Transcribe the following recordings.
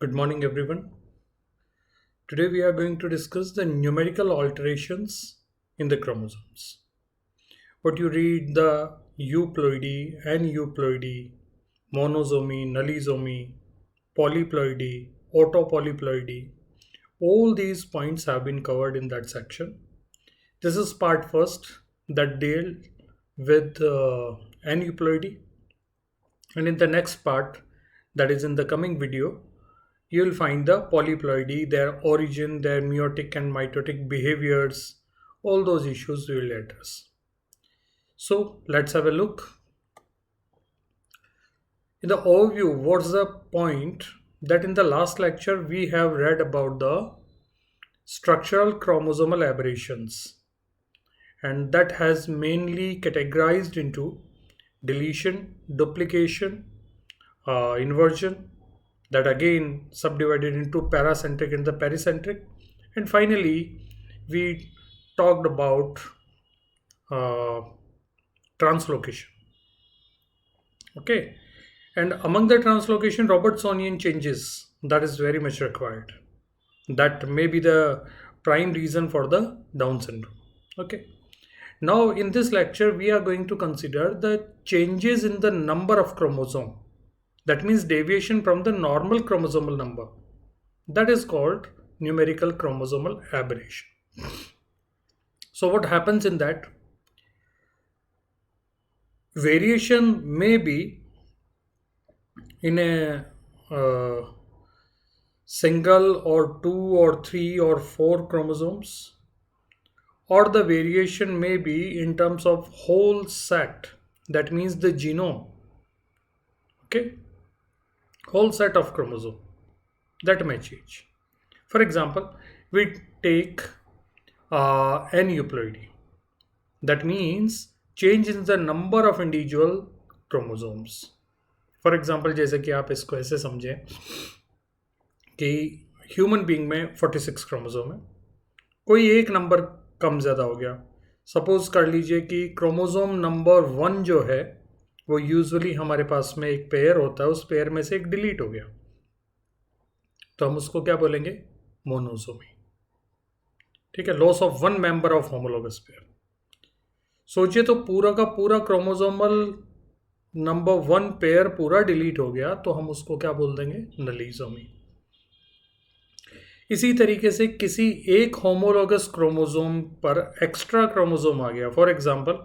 Good morning, everyone. Today we are going to discuss the numerical alterations in the chromosomes. What you read the euploidy, aneuploidy, monosomy, nullisomy, polyploidy, autopolyploidy, all these points have been covered in that section. This is part first that deal with aneuploidy, and in the next part, that is in the coming video, you will find the polyploidy, their origin, their meiotic and mitotic behaviors, all those issues we will address. So let's have a look. In the overview, what's the point that in the last lecture we have read about the structural chromosomal aberrations, and that has mainly categorized into deletion, duplication, inversion, that again subdivided into paracentric and the pericentric, and finally we talked about uh, translocation. Okay, and among the translocation, Robertsonian changes, that is very much required. That may be the prime reason for the Down syndrome. Okay, now in this lecture we are going to consider the changes in the number of chromosome, that means deviation from the normal chromosomal number, that is called numerical chromosomal aberration. So what happens in that? Variation may be in a single or two or three or four chromosomes, or the variation may be in terms of whole set, that means the genome. Okay, whole set of chromosome, that may change. For example, we take aneuploidy, that means change in the number of individual chromosomes. For example जैसे कि आप इसको ऐसे समझें कि human being में 46 chromosome है, कोई एक नंबर कम ज़्यादा हो गया. सपोज कर लीजिए कि क्रोमोसोम नंबर 1 जो है वो यूजुअली हमारे पास में एक पेयर होता है, उस पेयर में से एक डिलीट हो गया, तो हम उसको क्या बोलेंगे? मोनोसोमी. ठीक है, loss of one member of homologous pair. सोचिए तो पूरा का पूरा क्रोमोसोमल नंबर 1 पेयर पूरा डिलीट हो गया, तो हम उसको क्या बोल देंगे? नलीसोमी. इसी तरीके से किसी एक होमोलोगस क्रोमोसोम पर एक्स्ट्रा क्रोमोसोम आ गया. For example,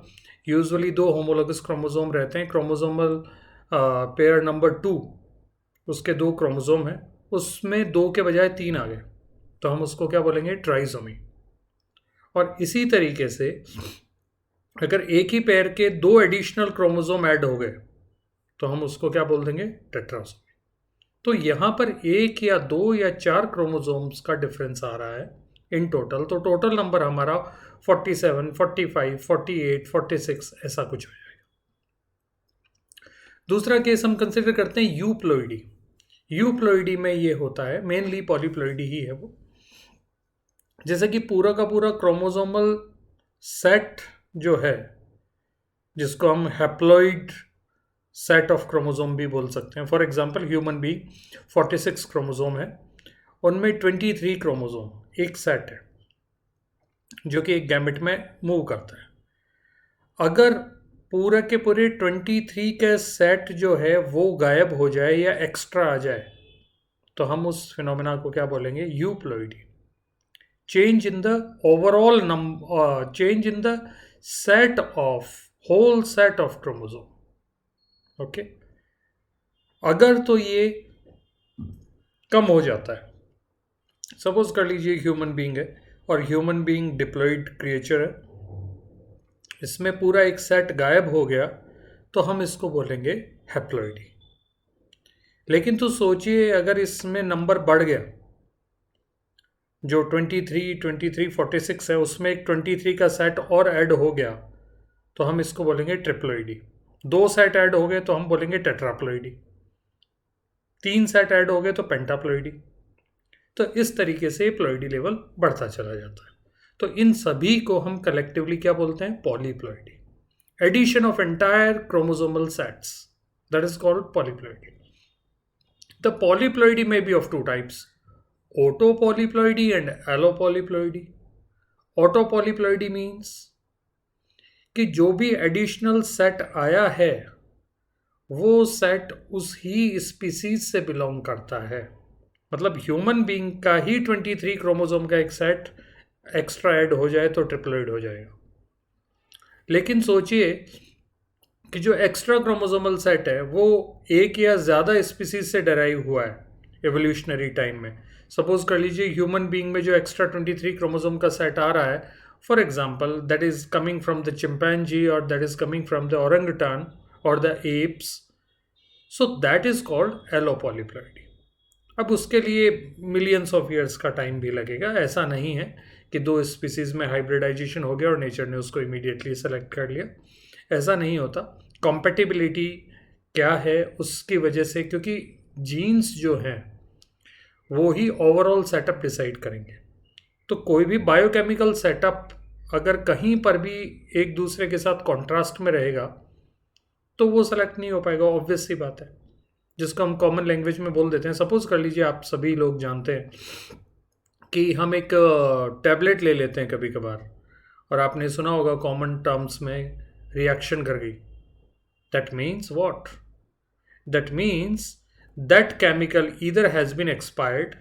usually 2 homologous chromosome रहते हैं. क्रोमोसोमल पेयर नंबर 2, उसके 2 क्रोमोसोम हैं, उसमें 2 के बजाय 3 आ गए, तो हम उसको क्या बोलेंगे? ट्राइसोमी. और इसी तरीके से अगर एक ही पेयर के 2 एडिशनल क्रोमोसोम ऐड हो गए, तो हम उसको क्या बोल देंगे? टेट्रासोमी. तो यहाँ पर 1 या 2 या 4 क्रोमोसोम्स का डिफरेंस आ रहा है इन टोटल, तो टोटल नंबर हमारा 47, 45, 48, 46 ऐसा कुछ हो जाएगा. दूसरा केस हम कंसिडर करते हैं यूप्लोइडी. यूप्लोइडी में ये होता है, मेनली पॉलीप्लोइडी ही है वो, जैसे कि पूरा का पूरा क्रोमोसोमल सेट जो है, जिसको हम हैप्लॉइड सेट ऑफ क्रोमोसोम भी बोल सकते हैं. फॉर एग्जांपल, ह्यूमन भी 46 क्रोमोसोम है, उनमें 23 क्रोमोसोम एक सेट है जो कि एक गैमेट में मूव करता है. अगर पूरे के पूरे 23 के सेट जो है वो गायब हो जाए या एक्स्ट्रा आ जाए, तो हम उस फिनोमेना को क्या बोलेंगे? यूप्लोइडी. change in the overall change in the set of whole set of chromosome. Okay, अगर तो ये कम हो जाता है, सपोज कर लीजिए ह्यूमन बीइंग है और ह्यूमन बीइंग डिप्लॉइड क्रिएचर है, इसमें पूरा एक सेट गायब हो गया, तो हम इसको बोलेंगे हैप्लॉइडी. लेकिन तो सोचिए अगर इसमें नंबर बढ़ गया, जो 23, 23, 46 है, उसमें एक 23 का सेट और ऐड हो गया, तो हम इसको बोलेंगे ट्रिप्लोइडी. 2 सेट ऐड हो गए तो हम बोलेंगे टेट्राप्लोइडी. 3 सेट ऐड हो गए तो पेंटाप्लोइडी. तो इस तरीके से प्लोइडी लेवल बढ़ता चला जाता है. तो इन सभी को हम कलेक्टिवली क्या बोलते हैं? Polyploidy. Addition of entire chromosomal sets, that is called polyploidy. The polyploidy में be of two types, auto polyploidy and allo polyploidy. Auto polyploidy means कि जो भी एडिशनल सेट आया है वो सेट उस ही स्पीसीज से बिलोंग करता है। मतलब ह्यूमन बीइंग का ही 23 क्रोमोसोम का एक सेट एक्स्ट्रा ऐड हो जाए तो ट्रिप्लॉइड हो जाएगा। लेकिन सोचिए कि जो एक्स्ट्रा क्रोमोसोमल सेट है वो एक या ज़्यादा स्पीसीज से डराइव हुआ है एवोल्यूशनरी टाइम में। सपोज कर लीजिए ह्यूमन बीइंग में जो एक्स्ट्रा 23 क्रोमोसोम का सेट आ रहा है, for example that is coming from the chimpanzee और that is coming from the orangutan और the apes, so that is called allo polyploidy. अब उसके लिए मिलियंस ऑफ ईयर्स का टाइम भी लगेगा। ऐसा नहीं है कि दो स्पीसीज में हाइब्रिडाइजेशन हो गया और नेचर ने उसको इमीडिएटली सेलेक्ट कर लिया, ऐसा नहीं होता। कॉम्पेटिबिलिटी क्या है उसकी वजह से, क्योंकि जीन्स जो हैं वो ही ओवरऑल सेटअप डिसाइड करेंगे। तो कोई भी बायोकेमिकल सेटअप अगर कहीं पर भी एक दूसरे के साथ कॉन्ट्रास्ट में रहेगा तो वो सेलेक्ट नहीं हो पाएगा, ऑब्वियस सी बात है, जिसको हम कॉमन लैंग्वेज में बोल देते हैं। सपोज कर लीजिए आप सभी लोग जानते हैं कि हम एक टैबलेट ले लेते हैं कभी कभार, और आपने सुना होगा कॉमन टर्म्स में रिएक्शन कर गई। That means what? That means that chemical either has been expired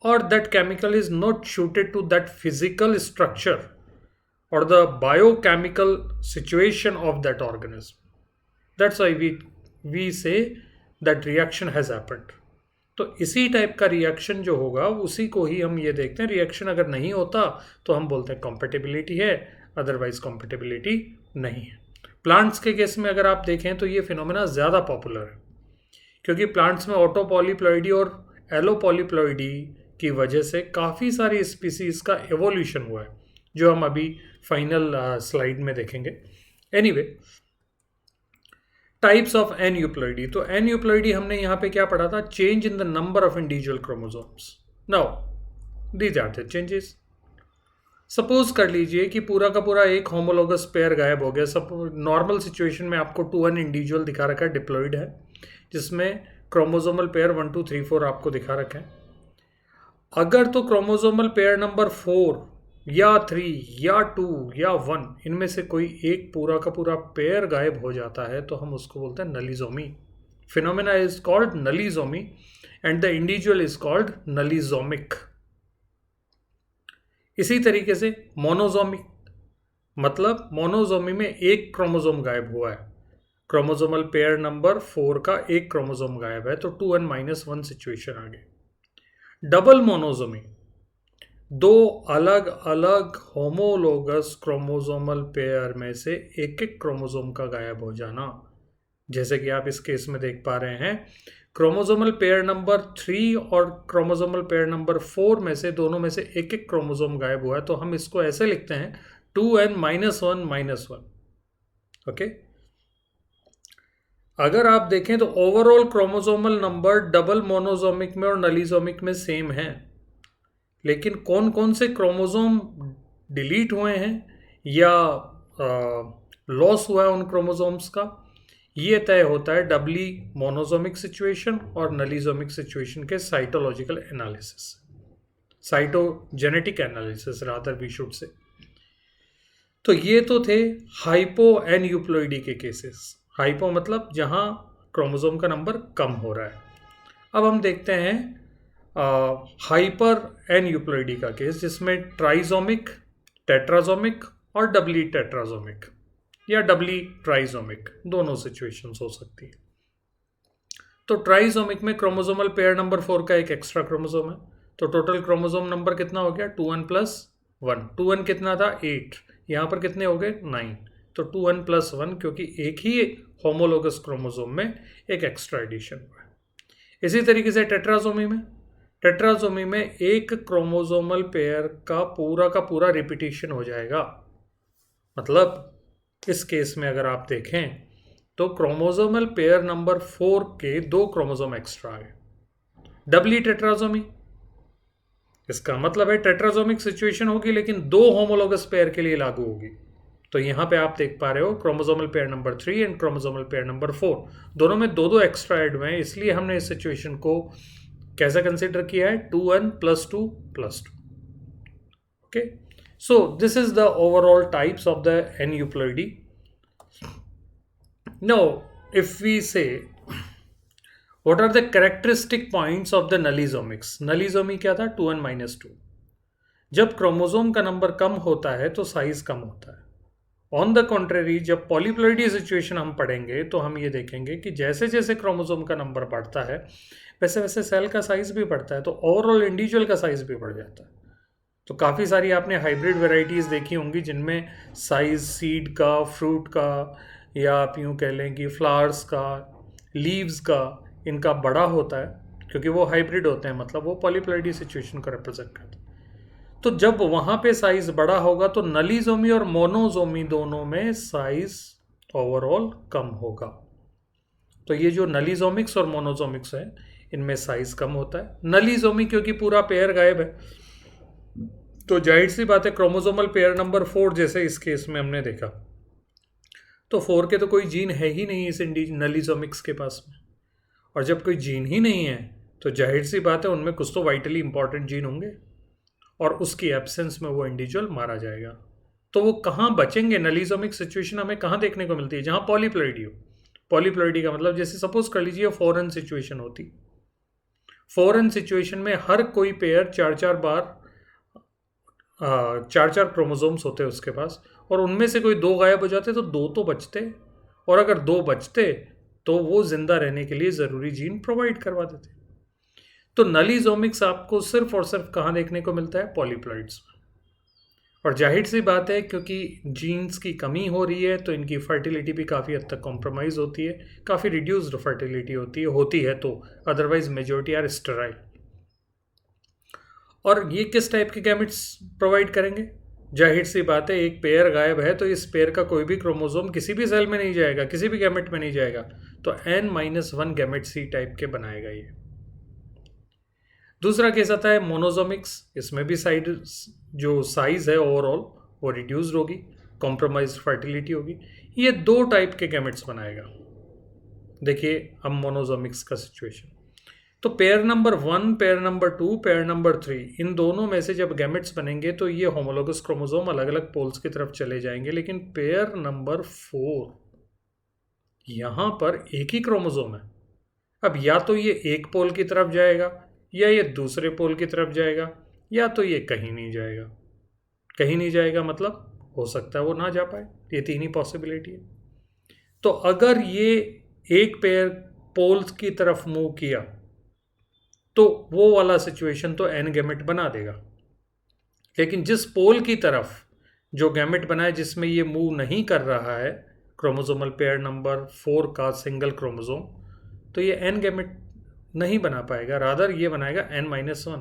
or that chemical is not suited to that physical structure or the biochemical situation of that organism. That's why we say that reaction has happened. तो इसी type का reaction जो होगा उसी को ही हम ये देखते हैं। रिएक्शन अगर नहीं होता तो हम बोलते हैं कॉम्पेटिबिलिटी है, अदरवाइज कॉम्पेटिबिलिटी नहीं है। प्लांट्स के केस में अगर आप देखें तो ये फिनोमेना ज़्यादा पॉपुलर है, क्योंकि प्लांट्स में ऑटो पॉलीप्लॉइडी और एलो पॉलीप्लॉइडी की वजह से काफ़ी सारी स्पीसीज का एवोल्यूशन हुआ है, जो हम अभी फाइनल स्लाइड में देखेंगे। Anyway, types of aneuploidy. तो एनयूप्लॉइडी हमने यहाँ पे क्या पढ़ा था? Change in the number of individual chromosomes. Now these are the changes. Suppose कर लीजिए कि पूरा का पूरा एक होमोलोगस पेयर गायब हो गया। सब नॉर्मल सिचुएशन में आपको 2n इंडिविजुअल दिखा रखा है, डिप्लॉइड है, जिसमें क्रोमोसोमल पेयर 1 2 3 4 आपको दिखा रखे हैं। अगर तो क्रोमोसोमल पेयर नंबर 4 या 3 या 2 या 1 इनमें से कोई एक पूरा का पूरा पेयर गायब हो जाता है तो हम उसको बोलते हैं nullisomy. Phenomena is called nullisomy and the individual is called nullisomic. इसी तरीके से मोनोजोमिक, मतलब मोनोजोमी में एक क्रोमोसोम गायब हुआ है, क्रोमोसोमल पेयर नंबर 4 का एक क्रोमोसोम गायब है, तो 2n-1 सिचुएशन आ गई। डबल मोनोजोमी, दो अलग अलग होमोलोगस क्रोमोसोमल पेयर में से एक एक क्रोमोसोम का गायब हो जाना, जैसे कि आप इस केस में देख पा रहे हैं। क्रोमोसोमल पेयर नंबर 3 और क्रोमोसोमल पेयर नंबर 4 में से दोनों में से एक एक क्रोमोसोम गायब हुआ है, तो हम इसको ऐसे लिखते हैं 2n-1-1। ओके, अगर आप देखें तो ओवरऑल क्रोमोसोमल नंबर डबल मोनोजोमिक में और नलीजोमिक में सेम है, लेकिन कौन कौन से क्रोमोसोम डिलीट हुए हैं या लॉस हुआ है उन क्रोमोसोम्स का, ये तय होता है डबली मोनोजोमिक सिचुएशन और नलीजोमिक सिचुएशन के cytological analysis, cytogenetic analysis rather we should say. तो ये तो थे हाइपो एनयूप्लॉइडी के केसेस। हाइपो मतलब जहां क्रोमोसोम का नंबर कम हो रहा है। अब हम देखते हैं हाइपर एनयूप्लॉइडी का केस, जिसमें ट्राइजोमिक, टेट्राजोमिक और डबली टेट्राजोमिक या डबली ट्राइजोमिक दोनों सिचुएशंस हो सकती है। तो ट्राइजोमिक में क्रोमोसोमल पेयर नंबर 4 का एक एक्स्ट्रा क्रोमोसोम है, तो टोटल क्रोमोसोम नंबर कितना हो गया? 2n+1। 2n कितना था? 8। यहाँ पर कितने हो गए? 9। तो 2n+1, क्योंकि एक ही होमोलोगस क्रोमोसोम में एक एक्स्ट्रा एडिशन हुआ है। इसी तरीके से टेट्राजोमी में एक क्रोमोसोमल पेयर का पूरा रिपीटिशन हो जाएगा। मतलब इस केस में अगर आप देखें तो क्रोमोसोमल पेयर नंबर 4 के 2 क्रोमोसोम एक्स्ट्रा आ गए। डबली टेट्राजोमी, इसका मतलब है टेट्राजोमिक सिचुएशन होगी लेकिन 2 होमोलोगस पेयर के लिए लागू होगी, तो यहाँ पे आप देख पा रहे हो chromosomal pair number 3 and chromosomal pair number 4 दोनों में दो दो एक्स्ट्रा ऐड हुए हैं, इसलिए हमने इस सिचुएशन को कैसा कंसिडर किया है 2n + 2 + 2. Okay, so this is the overall types of the aneuploidy. Now if we say what are the characteristic points of the nullisomics? Nullisomy क्या था? 2n - 2. जब क्रोमोसोम का नंबर कम होता है तो साइज कम होता है. ऑन द कॉन्ट्रेरी जब पॉलीप्लॉइडी सिचुएशन हम पढ़ेंगे तो हम ये देखेंगे कि जैसे जैसे क्रोमोसोम का नंबर बढ़ता है वैसे वैसे सेल का साइज भी बढ़ता है, तो ओवरऑल इंडिविजुअल का साइज भी बढ़ जाता है. तो काफ़ी सारी आपने हाइब्रिड वेराइटीज़ देखी होंगी जिनमें साइज सीड का, फ्रूट का, या आप यूँ कह लें कि फ्लावर्स का, लीव्स का, इनका बड़ा होता है क्योंकि वो हाइब्रिड होते हैं, मतलब वो पॉलीप्लॉइडी सिचुएशन को रिप्रेजेंट करते हैं. तो जब वहाँ पे साइज बड़ा होगा तो नलीजोमी और मोनोजोमी दोनों में साइज ओवरऑल कम होगा. तो ये जो नलीजोमिक्स और मोनोजोमिक्स है इनमें साइज कम होता है. नलीजोमी क्योंकि पूरा पेयर गायब है, तो जाहिर सी बात है क्रोमोसोमल पेयर नंबर 4 जैसे इस केस में हमने देखा तो 4 के तो कोई जीन है ही नहीं इस नलीजोमिक्स के पास में, और जब कोई जीन ही नहीं है तो जाहिर सी बात है उनमें कुछ तो वाइटली इंपॉर्टेंट जीन होंगे और उसकी एब्सेंस में वो इंडिविजुअल मारा जाएगा. तो वो कहाँ बचेंगे? नलीजोमिक सिचुएशन हमें कहाँ देखने को मिलती है? जहाँ पॉलीप्लॉइडी हो. पॉलीप्लॉइडी का मतलब जैसे सपोज कर लीजिए फॉरेन सिचुएशन होती. फॉरेन सिचुएशन में हर कोई पेयर चार चार क्रोमोसोम्स होते हैं उसके पास, और उनमें से कोई 2 गायब हो जाते तो 2 तो बचते, और अगर 2 बचते तो वो जिंदा रहने के लिए ज़रूरी जीन प्रोवाइड करवा देते. तो नलीजोमिक्स आपको सिर्फ और सिर्फ कहाँ देखने को मिलता है? पॉलीप्लॉइड्स में. और जाहिर सी बात है क्योंकि जीन्स की कमी हो रही है तो इनकी फर्टिलिटी भी काफ़ी हद तक कॉम्प्रोमाइज़ होती है, काफ़ी रिड्यूस्ड फर्टिलिटी होती है तो अदरवाइज मेजॉरिटी आर स्टेराइल. और ये किस टाइप के गैमेट्स प्रोवाइड करेंगे? जाहिर सी बात है एक पेयर गायब है तो इस पेयर का कोई भी क्रोमोसोम किसी भी सेल में नहीं जाएगा, किसी भी गैमेट में नहीं जाएगा, तो n-1 गैमेट सी टाइप के बनाएगा ये. दूसरा केस आता है मोनोजोमिक्स. इसमें भी जो साइज है ओवरऑल वो रिड्यूस्ड होगी, कॉम्प्रोमाइज फर्टिलिटी होगी. ये 2 टाइप के गैमेट्स बनाएगा. देखिए अब मोनोजोमिक्स का सिचुएशन, तो pair number 1, pair number 2, pair number 3, इन दोनों में से जब गैमेट्स बनेंगे तो ये होमोलोगस क्रोमोसोम अलग अलग पोल्स की तरफ चले जाएंगे. लेकिन पेयर नंबर 4 यहाँ पर एक ही क्रोमोसोम है. अब या तो ये एक पोल की तरफ जाएगा, या ये दूसरे पोल की तरफ जाएगा, या तो ये कहीं नहीं जाएगा. कहीं नहीं जाएगा मतलब हो सकता है वो ना जा पाए. ये 3 ही पॉसिबिलिटी है. तो अगर ये एक पेयर पोल्स की तरफ मूव किया तो वो वाला सिचुएशन तो n गैमेट बना देगा. लेकिन जिस पोल की तरफ जो गैमेट बना है जिसमें ये मूव नहीं कर रहा है क्रोमोसोमल पेयर नंबर 4 का सिंगल क्रोमोसोम, तो ये n गैमेट नहीं बना पाएगा, रादर ये बनाएगा n-1.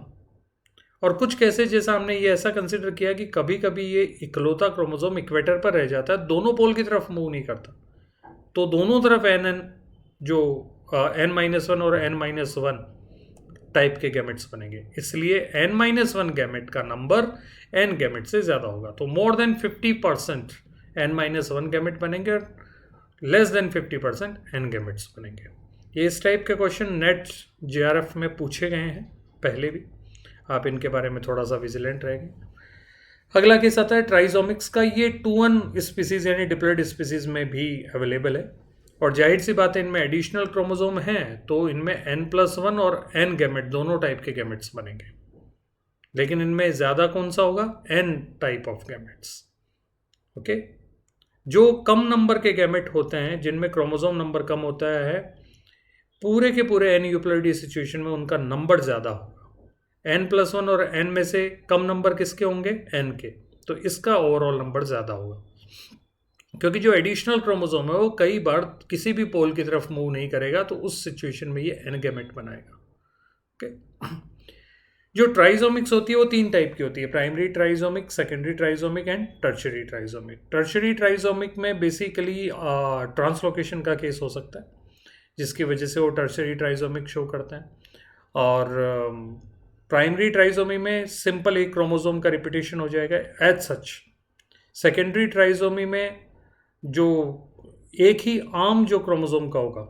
और कुछ केसेस जैसा हमने ये ऐसा कंसिडर किया कि कभी कभी ये इकलौता क्रोमोसोम इक्वेटर पर रह जाता है, दोनों पोल की तरफ मूव नहीं करता, तो दोनों तरफ जो n-1 और n-1 टाइप के गैमेट्स बनेंगे. इसलिए n-1 गैमेट का नंबर n गैमेट से ज़्यादा होगा. तो मोर देन 50% n-1 गैमेट बनेंगे और लेस देन 50% n गैमेट्स बनेंगे. ये इस टाइप के क्वेश्चन नेट JRF में पूछे गए हैं पहले भी, आप इनके बारे में थोड़ा सा विजिलेंट रहेंगे. अगला केस आता है ट्राइजोमिक्स का. ये 2n स्पीसीज यानी डिप्लॉइड स्पीसीज में भी अवेलेबल है, और जाहिर सी बात है इनमें एडिशनल क्रोमोसोम हैं तो इनमें n+1 और n गैमेट दोनों टाइप के गैमेट्स बनेंगे. लेकिन इनमें ज़्यादा कौन सा होगा? n type of gametes. Okay, जो कम नंबर के गैमेट होते हैं जिनमें क्रोमोसोम नंबर कम होता है, पूरे के पूरे एनियूप्लॉइडी सिचुएशन में उनका नंबर ज़्यादा होगा. n+1 और n में से कम नंबर किसके होंगे? n के. तो इसका ओवरऑल नंबर ज़्यादा होगा क्योंकि जो एडिशनल क्रोमोसोम है वो कई बार किसी भी पोल की तरफ मूव नहीं करेगा, तो उस सिचुएशन में ये n गैमेट बनाएगा. ओके, जो ट्राइजोमिक्स होती है वो 3 टाइप की होती है: primary trisomic, secondary trisomic and tertiary trisomic. Tertiary trisomic में बेसिकली ट्रांसलोकेशन का केस हो सकता है जिसकी वजह से वो टर्शियरी ट्राइजोमिक शो करता है. और प्राइमरी ट्राइजोमी में सिंपल एक क्रोमोसोम का रिपीटेशन हो जाएगा एज सच. सेकेंडरी ट्राइजोमी में जो एक ही आर्म जो क्रोमोसोम का होगा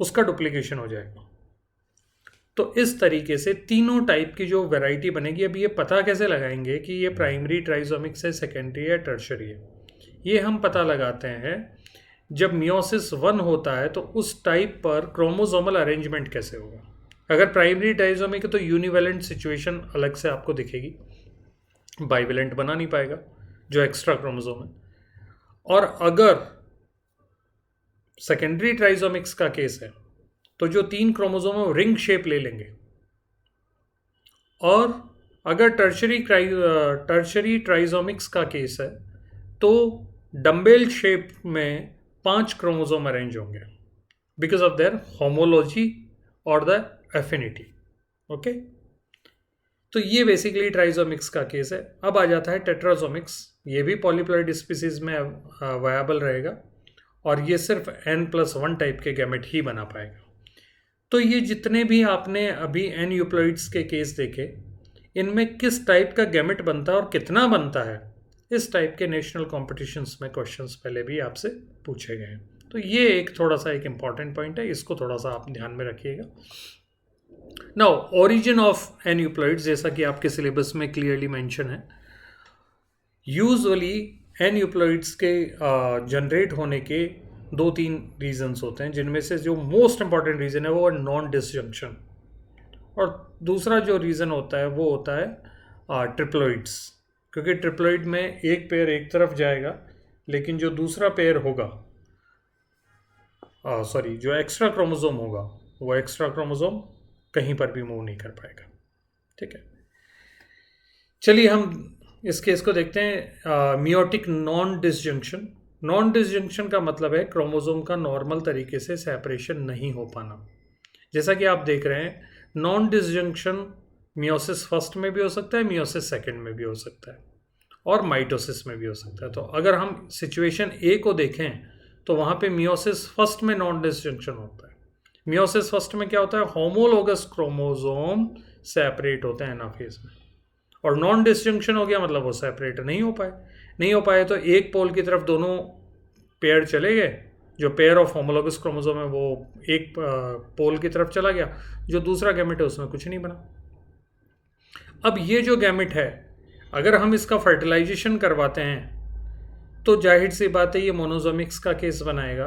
उसका डुप्लीकेशन हो जाएगा। तो इस तरीके से तीनों टाइप की जो वैरायटी बनेगी। अब ये पता कैसे लगाएंगे कि ये प्राइमरी ट्राइजोमिक्स है, सेकेंडरी है, टर्शरी है? ये हम पता लगाते हैं जब मियोसिस 1 होता है तो उस टाइप पर क्रोमोसोमल अरेंजमेंट कैसे होगा। अगर प्राइमरी ट्राइजोमिक है तो यूनिवेलेंट सिचुएशन अलग से आपको दिखेगी, बाइवेलेंट बना नहीं पाएगा जो एक्स्ट्रा क्रोमोसोम है। और अगर सेकेंडरी ट्राइजोमिक्स का केस है तो जो 3 क्रोमोसोम है वो रिंग शेप ले लेंगे। और अगर टर्शरी ट्राइजोमिक्स का केस है तो डम्बेल शेप में 5 क्रोमोसोम अरेंज होंगे बिकॉज ऑफ देयर होमोलॉजी और द एफिनिटी। ओके, तो ये बेसिकली ट्राइजोमिक्स का केस है। अब आ जाता है टेट्राजोमिक्स। ये भी पॉलीप्लॉइड स्पीसीज में वायबल रहेगा और ये सिर्फ N+1 टाइप के गैमेट ही बना पाएगा। तो ये जितने भी आपने अभी एन यूप्लॉइड्स के केस देखे, इनमें किस टाइप का गैमेट बनता है और कितना बनता है, इस टाइप के नेशनल कॉम्पिटिशन्स में क्वेश्चंस पहले भी आपसे पूछे गए हैं। तो ये एक थोड़ा सा एक इम्पॉर्टेंट पॉइंट है, इसको थोड़ा सा आप ध्यान में रखिएगा। नाउ ओरिजिन ऑफ एन यूप्लॉइड्स, जैसा कि आपके सिलेबस में क्लियरली मेंशन है, यूजुअली एन यूप्लॉइड्स के जनरेट होने के 2-3 रीजन्स होते हैं, जिनमें से जो मोस्ट इंपॉर्टेंट रीज़न है वो नॉन डिसजंक्शन, और दूसरा जो रीज़न होता है वो होता है ट्रिप्लॉइड्स। क्योंकि ट्रिप्लॉइड में एक पेयर एक तरफ जाएगा, लेकिन जो दूसरा पेयर होगा जो एक्स्ट्रा क्रोमोसोम होगा वो एक्स्ट्रा क्रोमोसोम कहीं पर भी मूव नहीं कर पाएगा। ठीक है, चलिए हम इस केस को देखते हैं। Meiotic non disjunction. Non disjunction का मतलब है क्रोमोसोम का नॉर्मल तरीके से सेपरेशन नहीं हो पाना। जैसा कि आप देख रहे हैं, नॉन डिसजंक्शन मियोसिस फर्स्ट में भी हो सकता है, मियोसिस सेकंड में भी हो सकता है, और माइटोसिस में भी हो सकता है। तो अगर हम सिचुएशन ए को देखें तो वहाँ पे मियोसिस फर्स्ट में नॉन डिसजंक्शन होता है। मियोसिस फर्स्ट में क्या होता है, होमोलोगस क्रोमोसोम सेपरेट होते हैं एनाफेज में, और नॉन डिसजंक्शन हो गया मतलब वो सेपरेट नहीं हो पाए तो एक पोल की तरफ दोनों पेयर चले गए, जो पेयर ऑफ होमोलोगस क्रोमोसोम है वो एक पोल की तरफ चला गया, जो दूसरा गैमेट है उसमें कुछ नहीं बना। अब ये जो गैमेट है, अगर हम इसका फर्टिलाइजेशन करवाते हैं तो जाहिर सी बात है ये मोनोजोमिक्स का केस बनाएगा,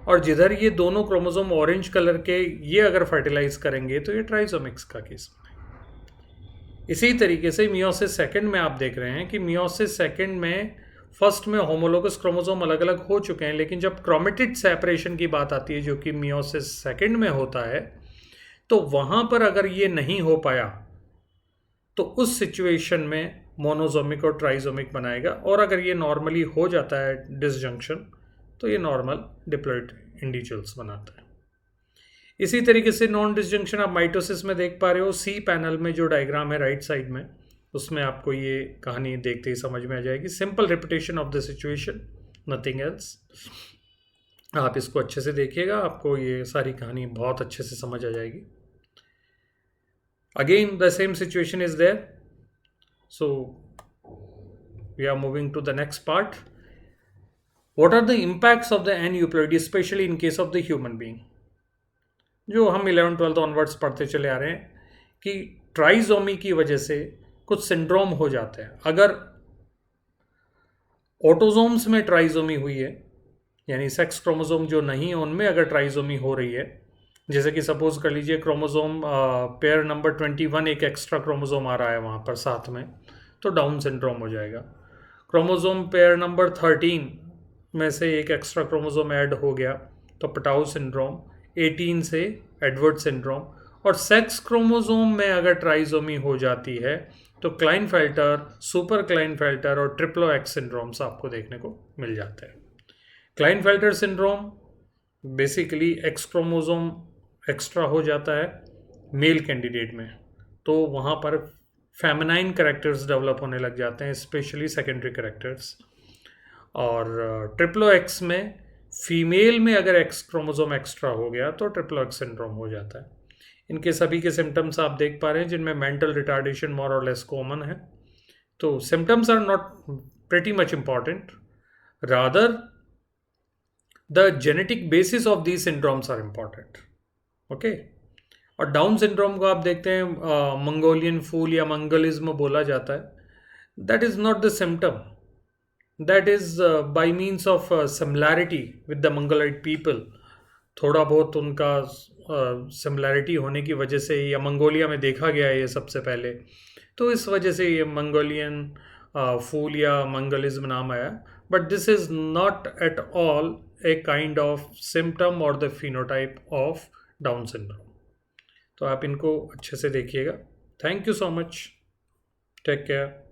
और जिधर ये दोनों क्रोमोसोम ऑरेंज कलर के ये अगर फर्टिलाइज करेंगे तो ये ट्राइजोमिक्स का केस बनाएगा। इसी तरीके से मियोसिस सेकंड में आप देख रहे हैं कि मियोसिस सेकंड में फर्स्ट में होमोलोगस क्रोमोसोम अलग अलग हो चुके हैं, लेकिन जब क्रोमेटिड सेपरेशन की बात आती है जो कि मियोसिस सेकंड में होता है, तो वहां पर अगर ये नहीं हो पाया तो उस सिचुएशन में मोनोजोमिक और ट्राइजोमिक बनाएगा, और अगर ये नॉर्मली हो जाता है डिसजंक्शन तो ये नॉर्मल डिप्लॉइड इंडिविजुअल्स बनाता है। इसी तरीके से नॉन डिसजंक्शन आप माइटोसिस में देख पा रहे हो। सी पैनल में जो डायग्राम है राइट साइड में, उसमें आपको ये कहानी देखते ही समझ में आ जाएगी। Simple repetition of the situation, nothing else. आप इसको अच्छे से देखिएगा, आपको ये सारी कहानी बहुत अच्छे से समझ आ जाएगी। Again the same situation is there, so we are moving to the next part. What are the impacts of the aneuploidy specially in case of the human being. जो हम 11th-12th ऑनवर्ड्स पढ़ते चले आ रहे हैं कि ट्राइजोमी की वजह से कुछ सिंड्रोम हो जाते हैं। अगर ऑटोजोम्स में ट्राइजोमी हुई है, यानी सेक्स क्रोमोसोम जो नहीं है उनमें अगर ट्राइजोमी हो रही है, जैसे कि सपोज कर लीजिए क्रोमोसोम पेयर नंबर 21 एक एक्स्ट्रा क्रोमोसोम आ रहा है वहाँ पर साथ में, तो डाउन सिंड्रोम हो जाएगा। क्रोमोसोम पेयर नंबर 13 में से एक एक्स्ट्रा क्रोमोसोम ऐड हो गया तो पटाउ सिंड्रोम, 18 से एडवर्ड सिंड्रोम। और सेक्स क्रोमोसोम में अगर ट्राइजोमी हो जाती है तो क्लाइनफेल्टर, सुपर क्लाइनफेल्टर और ट्रिप्लो एक्स सिंड्रोम्स आपको देखने को मिल जाते हैं। Klinefelter syndrome basically x chromosome extra हो जाता है मेल कैंडिडेट में, तो वहाँ पर फेमिनाइन कैरेक्टर्स डेवलप होने लग जाते हैं, स्पेशली सेकेंडरी कैरेक्टर्स। और ट्रिप्लो एक्स में फीमेल में अगर एक्स क्रोमोसोम एक्स्ट्रा हो गया तो ट्रिप्लो एक्स सिंड्रोम हो जाता है। इनके सभी के सिम्टम्स आप देख पा रहे हैं, जिनमें मेंटल रिटार्डेशन मोर और लेस कॉमन है। तो symptoms are not pretty much important. Rather, the genetic basis of these syndromes are important. Okay और डाउन सिंड्रोम को आप देखते हैं मंगोलियन फूल या मंगलिज्म बोला जाता है. That is not the symptom. That is by means of similarity with the Mongoloid people. थोड़ा बहुत उनका सिमिलैरिटी होने की वजह से या मंगोलिया में देखा गया है ये सबसे पहले, तो इस वजह से ये मंगोलियन फूल या मंगलिज्म नाम आया. But this is not at all a kind of symptom और the phenotype of Down syndrome. तो आप इनको अच्छे से देखिएगा. Thank you so much. Take care.